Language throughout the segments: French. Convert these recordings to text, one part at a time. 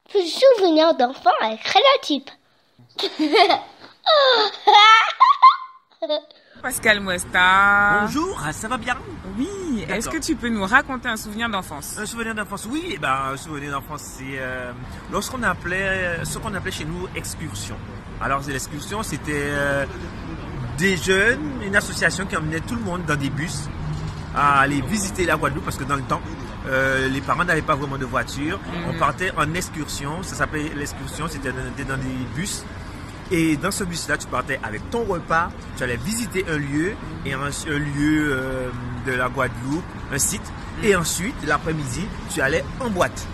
Souvenir d'enfant avec relatif. Pascal Moesta. Bonjour, ça va bien? Oui, est-ce que tu peux nous raconter un souvenir d'enfance? Un souvenir d'enfance, oui. Un souvenir d'enfance, c'est lorsqu'on appelait, ce qu'on appelait chez nous excursion. Alors, l'excursion, c'était des jeunes, une association qui emmenait tout le monde dans des bus à aller visiter la Guadeloupe parce que dans le temps, les parents n'avaient pas vraiment de voiture. On partait en excursion, ça s'appelait l'excursion, c'était dans des bus. Et dans ce bus-là, tu partais avec ton repas, tu allais visiter un lieu, et un lieu de la Guadeloupe, un site. Et ensuite, l'après-midi, tu allais en boîte.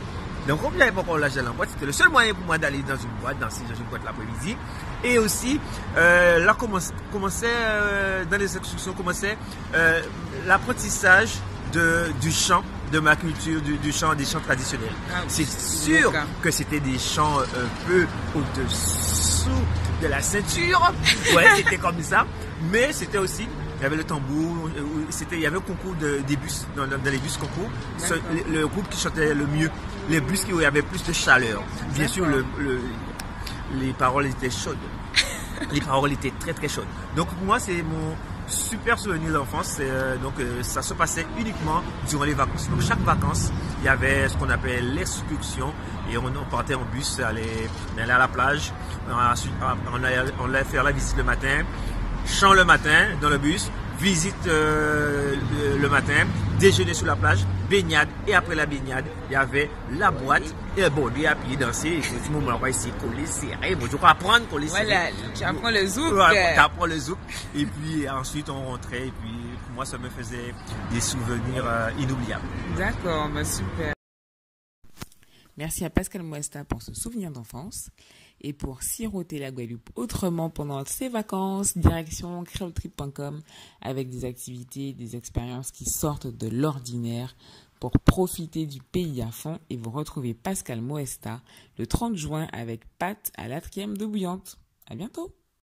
Donc, comme il n'y avait pas encore l'âge d'aller en boîte, c'était le seul moyen pour moi d'aller dans une boîte, danser dans une boîte l'après-midi. Et aussi, là, dans les excursions, commençait l'apprentissage du chant, de ma culture, des chants traditionnels. C'est sûr que c'était des chants un peu au-dessous de la ceinture. Ouais, c'était comme ça. Mais c'était aussi, il y avait le tambour, il y avait un concours des bus, dans les bus concours. Le groupe qui chantait le mieux, les bus où il y avait plus de chaleur. Bien sûr, les paroles étaient chaudes. Les paroles étaient très très chaudes. Donc pour moi, c'est mon super souvenir d'enfance. Ça se passait uniquement durant les vacances. Donc chaque vacances, il y avait ce qu'on appelle l'excursion et on partait en bus, on allait à la plage, on allait faire la visite le matin, chant le matin dans le bus, visite le matin, déjeuner sur la plage, baignade, et après la baignade, il y avait la boîte, et bon, lui a pu danser, et ce moment-là, on va essayer de coller serré, bon, je crois apprendre coller serré. Voilà, tu apprends le zouk. Voilà, tu apprends le zouk, et puis ensuite on rentrait, et puis pour moi ça me faisait des souvenirs inoubliables. D'accord, super. Merci à Pascal Moesta pour ce souvenir d'enfance. Et pour siroter la Guadeloupe autrement pendant ses vacances, direction creoltrip.com avec des activités, des expériences qui sortent de l'ordinaire pour profiter du pays à fond. Et vous retrouvez Pascal Moesta le 30 juin avec Pat à l'Atrium d'Eau Bouillante. À bientôt!